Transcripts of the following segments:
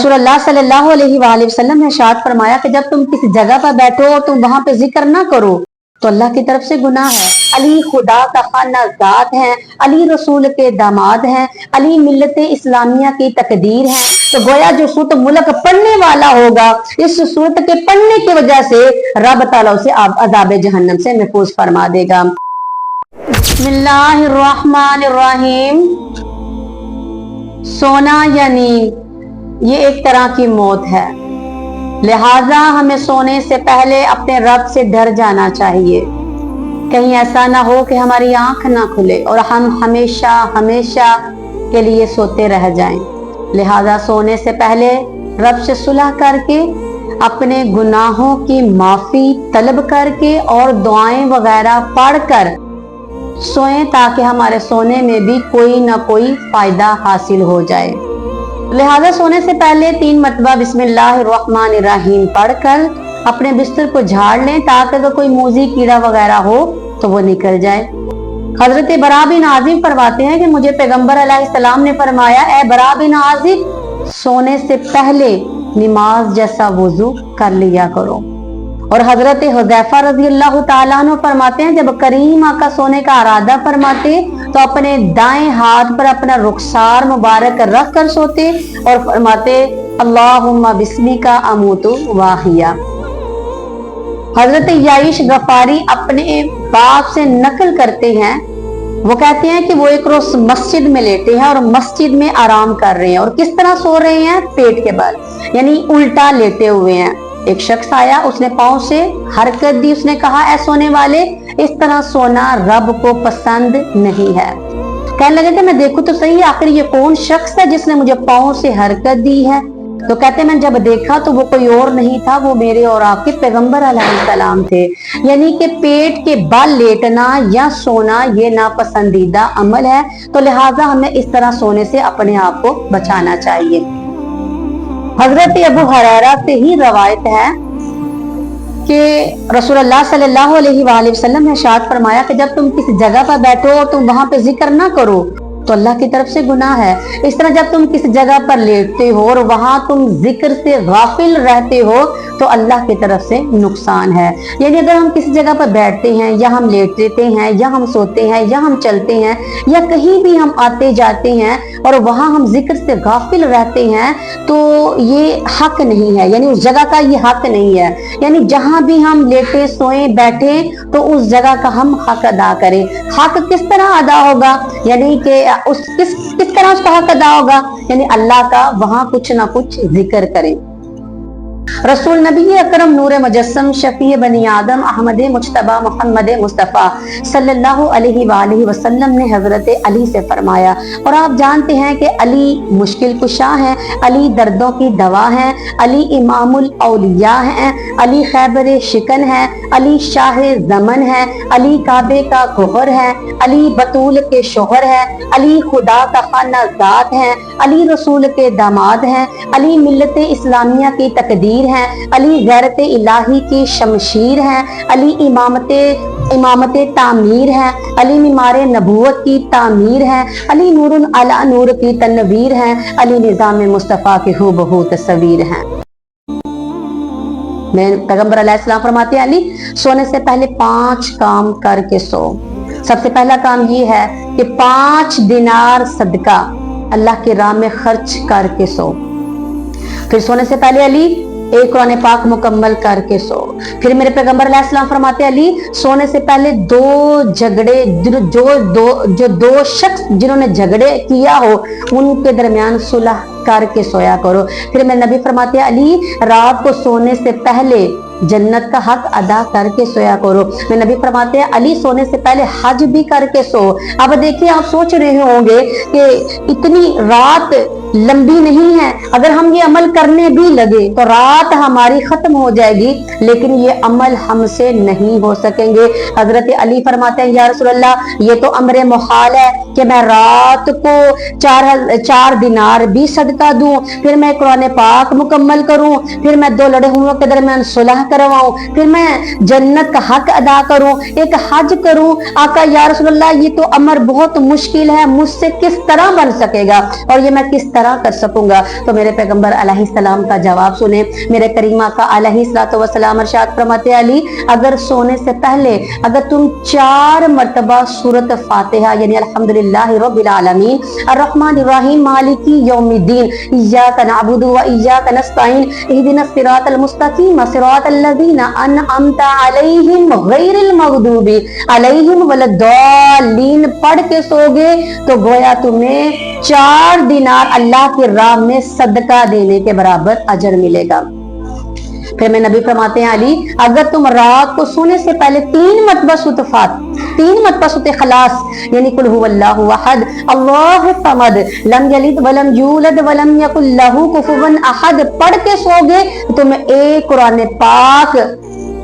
रसूल अल्लाह सल्लल्लाहु अलैहि वसल्लम ने इरशाद फरमाया कि जब तुम किसी जगह पर बैठो और तुम वहां पे जिक्र ना करो तो अल्लाह की तरफ से गुनाह है। अली खुदा का खाना जात है, अली रसूल के दामाद हैं, अली मिल्लत इस्लामिया की तकदीर है। तो गोया जो सूरत मुल्क पढ़ने वाला होगा, इस सूरत के पढ़ने की वजह से रब ताला उसे अज़ाब जहन्नम से महफूज फरमा देगा। बिस्मिल्लाहिर्रहमानिर्रहीम। सोना या नींद ये एक तरह की मौत है, लिहाजा हमें सोने से पहले अपने रब से डर जाना चाहिए। कहीं ऐसा ना हो कि हमारी आंख ना खुले और हम हमेशा हमेशा के लिए सोते रह जाएं। लिहाजा सोने से पहले रब से सुलह करके, अपने गुनाहों की माफी तलब करके और दुआएं वगैरह पढ़कर सोएं ताकि हमारे सोने में भी कोई ना कोई फायदा हासिल हो जाए। लिहाजा सोने से पहले 3 मरतबा बिस्मिल्लाहिर्रहमानिर्रहीम पढ़कर अपने बिस्तर को झाड़ लें ताकि अगर कोई मूजी कीड़ा वगैरह हो तो वो निकल जाए। हजरत बरा बिन आजिब फरमाते हैं कि मुझे पैगंबर अलैहिस्सलाम ने फरमाया, ए बरा बिन आजिब, सोने से पहले नमाज जैसा वुजू कर लिया करो। और हजरत हुज़ैफा रज़ी अल्लाह ताला अन्हु फरमाते हैं, जब करीम आका सोने का इरादा फरमाते तो अपने दाएं हाथ पर अपना रुखसार मुबारक रख कर सोते और फरमाते, अल्लाहुम्मा बिस्मिका अमूतु वाहिया। हजरत याइश गफारी अपने बाप से नकल करते हैं, वो कहते हैं कि वो एक रोज मस्जिद में लेटे हैं और मस्जिद में आराम कर रहे हैं और किस तरह सो रहे हैं, पेट के बल, यानी उल्टा लेटे हुए हैं। एक शख्स आया, उसने पांव से हरकत दी, उसने कहा, ऐ सोने वाले, इस तरह सोना रब को पसंद नहीं है। कहने लगे कि मैं देखूं तो सही आखिर ये कौन शख्स है जिसने मुझे पांव से हरकत दी है। तो कहते मैं जब देखा तो वो कोई और नहीं था, वो मेरे और आपके पैगंबर अलैहिस्सलाम थे। यानी कि पेट के बल लेटना या सोना ये नापसंदीदा अमल है, तो लिहाजा हमें इस तरह सोने से अपने आप को बचाना चाहिए। हजरत अबू हुरैरा से ही रवायत है कि रसूलुल्लाह सल्लल्लाहु अलैहि वसल्लम ने इरशाद फरमाया कि जब तुम किसी जगह पर बैठो और तुम वहां पे जिक्र ना करो तो अल्लाह की तरफ से गुनाह है। इस तरह जब तुम किसी जगह पर लेटते हो और वहां तुम जिक्र से गाफिल रहते हो तो अल्लाह की तरफ से नुकसान है। यानी अगर हम किसी जगह पर बैठते हैं या हम लेटते हैं या हम सोते हैं या हम चलते हैं या कहीं भी हम आते जाते हैं और वहां हम जिक्र से गाफिल रहते हैं तो ये हक नहीं है, यानी उस जगह का ये हक नहीं है। यानी जहां भी हम लेटे सोए बैठे तो उस जगह का हम हक अदा करें। हक किस तरह अदा होगा, यानी कि किस तरह उसका हक अदा होगा, यानी अल्लाह का वहां कुछ ना कुछ जिक्र करें। रसूल नबी अकरम नूर मुजस्सम शफी बनी आदम अहमद मुज्तबा मोहम्मद मुस्तफ़ा सल्लल्लाहु अलैहि वसल्लम ने हजरत अली से फरमाया, और आप जानते हैं कि अली मुश्किल कुशा हैं, अली दर्दों की दवा हैं, अली इमामुल औलिया हैं, अली खैबर शिकन हैं, अली शाह ज़मन हैं, अली काबे का गोहर है, अली बतूल के शोहर है, अली खुदा का खाना जात है, अली रसूल के दामाद हैं, अली मिल्लत इस्लामिया की तकदीर हैं, अली गैरत इलाही की शमशीर हैं, अली इमामत तामीर है, अली मीमार नबूवत की तामीर है, अली नूरुन अला नूर की तनवीर है, अली निज़ाम मुस्तफ़ा के हूबहू तस्वीर हैं। पैगंबर अलैहिस्सलाम फरमाते हैं, अली सोने से पहले 5 काम करके सो। सबसे पहला काम ये है कि 5 दिनार सदका अल्लाह की राह में खर्च करके सो। फिर सोने से पहले अली एक कुरान पाक मुकम्मल करके सो। फिर मेरे पैगंबर अलैहिस्सलाम फरमाते हैं, अली सोने से पहले 2 झगड़े जो दो शख्स जिन्होंने झगड़े किया हो उनके दरमियान सुलह करके सोया करो। फिर मेरे नबी फरमाते हैं, अली रात को सोने से पहले जन्नत का हक अदा करके सोया करो। मेरे नबी फरमाते हैं, अली सोने से पहले हज भी करके सो। अब देखिए, आप सोच रहे होंगे कि इतनी रात लंबी नहीं है, अगर हम ये अमल करने भी लगे तो रात हमारी खत्म हो जाएगी, लेकिन ये अमल हमसे नहीं हो सकेंगे। हजरत अली फरमाते हैं, या रसूलल्लाह, ये तो अमरे मुहाल है कि मैं रात को 4 दिनार भी सदका दूं, फिर मैं कुरान पाक मुकम्मल करूं, फिर मैं 2 लड़े हुओं के दरमियान सुलह करवाऊं, फिर मैं जन्नत का हक अदा करूं, एक हज करूं। आका या रसूलल्लाह, ये तो अमर बहुत मुश्किल है, मुझसे किस तरह बन सकेगा और ये मैं किस तरह कर सकूंगा? तो मेरे पैगंबर अलैहिस्सलाम का जवाब सुने। मेरे करीमा का अलैहिस्सलाम इरशाद फरमाते, अली अगर सोने से पहले अगर तुम 4 मरतबा सूरत फातिहा यानी अल्हम्दुलिल्लाहि रब्बिल आलमीन अर्रहमानिर रहीम मालिकी यौमिद्दीन इय्याका नअबुदु व इय्याका नस्तईन इहदिनस सिरातल मुस्तकीम सिरातल लज़ीना अनअमता अलैहिम गैरिल मग़दूबी अलैहिम वलद्दालीन पढ़ के सोगे तो गोया तुम्हें 4 दिनार अल्लाह की राह में सदका देने के बराबर अजर मिलेगा। फिर मैं नबी फरमाते हैं, अली अगर तुम रात को सोने से पहले 3 मरतबा सूरत इखलास यानी कुल हुवल्लाहु अहद अल्लाहु समद लम यलिद वलम यूलद वलम यकुल लहू कुफुवन अहद पढ़ के सोगे तो तुम्हें एक कुरान पाक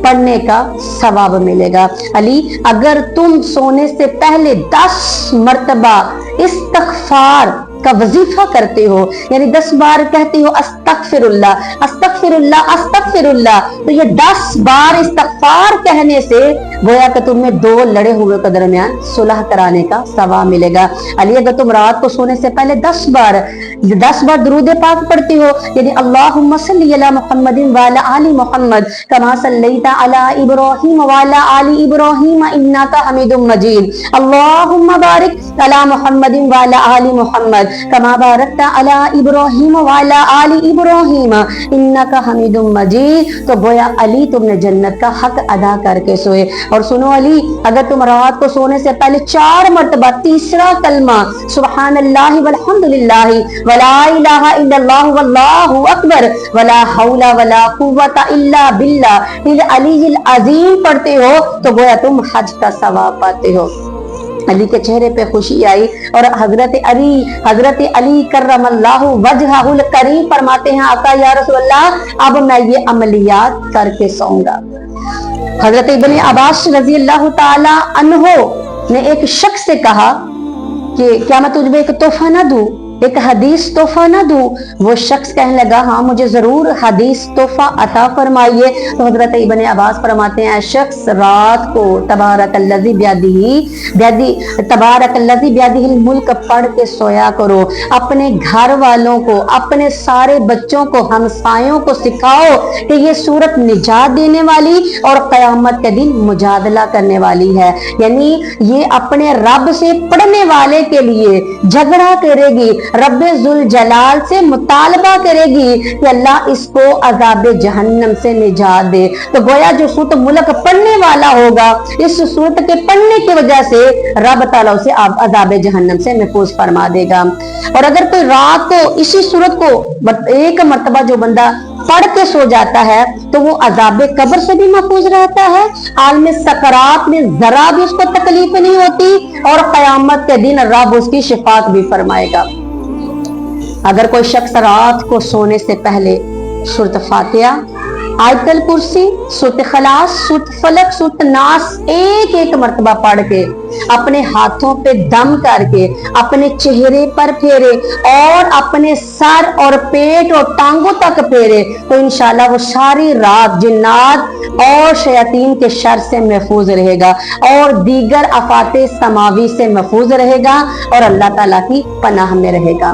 पढ़ने का सवाब मिलेगा। अली अगर तुम सोने से पहले 10 मरतबा इस्तिग़फ़ार का वजीफा करते हो यानी 10 बार कहते हो अस्तगफिरुल्लाह अस्तगफिरुल्लाह अस्तगफिरुल्लाह, तो ये 10 बार इस्तिग़फ़ार कहने से गोया कि तुम्हें 2 लड़े हुए के दरमियान सुलह कराने का सवाब मिलेगा। अली अगर तुम रात को सोने से पहले 10 बार दुरूद पाक पढ़ती हो यानी अल्लाहुम्मा सल्ली अला मुहम्मदिन व अला आलि मुहम्मद कमा सल्लैता अला इब्राहीम व अला आलि इब्राहीम इन्नका हमीदुम मजीद अल्लाहुम्मा बारिक अला मुहम्मदिन व अला आलि मुहम्मद कमा बारकता अला इब्राहीम व अला आलि इब्राहीम इन्नका हमीदुम मजीद। तो गोया अली तुमने जन्नत का हक अदा करके सोए। और सुनो अली अगर तुम रात को सोने से पहले 4 मरतबा तीसरा कलमा सुब्हानल्लाहि वल्हम्दुलिल्लाहि वला इलाहा इल्लल्लाहु वल्लाहु अकबर वला हौला वला कुव्वता इल्ला बिल्लाहिल अलीयिल अज़ीम पढ़ते हो तो गोया तुम हज का सवाब पाते हो। अली के चेहरे पे खुशी आई और हजरत अली करमल्लाहु वजहहुल करीम फरमाते हैं, आका या रसूलल्लाह अब मैं ये अमलियात करके सोऊंगा। हजरत इब्न अब्बास रजी अल्लाह ताला अन्हो ने एक शख्स से कहा कि क्या मैं तुझे एक तोहफा ना दूं, एक हदीस तोहफा ना दूं? वो शख्स कहने लगा, हाँ मुझे जरूर हदीस तोहफा अता फरमाइए। तो हजरत इब्न अब्बास फरमाते हैं, शख्स रात को तबारकल्लज़ी बियदिहिल मुल्क पढ़ के सोया करो। अपने घर वालों को अपने सारे बच्चों को हमसायों को सिखाओ कि ये सूरत निजात देने वाली और क़यामत के दिन मुजादला करने वाली है, यानी ये अपने रब से पढ़ने वाले के लिए झगड़ा करेगी, रब्बे जुल जलाल से मुतालबा करेगी कि अल्लाह इसको अजाब जहन्नम से निजात दे। तो गोया जो सूरत मुल्क पढ़ने वाला होगा इस सूरत के पढ़ने की वजह से रब ताला उसे अजाब जहन्नम से महफूज फरमा देगा। और अगर कोई रात को इसी सूरत को एक मरतबा जो बंदा पढ़ के सो जाता है तो वो अजाब कब्र से भी महफूज रहता है, आलम सकरात में जरा भी उसको तकलीफ नहीं होती और क़यामत के दिन रब उसकी शिफात भी फरमाएगा। अगर कोई शख्स रात को सोने से पहले सूरत फातिहा, आयतल कुर्सी, सूरत खलास, सूरत फलक, सूरत नास एक मरतबा पढ़ के अपने हाथों पे दम करके अपने चेहरे पर फेरे और अपने सर और पेट और टांगों तक फेरे तो इंशाल्लाह वो सारी रात जिन्नात और शयातीन के शर से महफूज रहेगा और दीगर आफाते समावी से महफूज रहेगा और अल्लाह ताला की पनाह में रहेगा।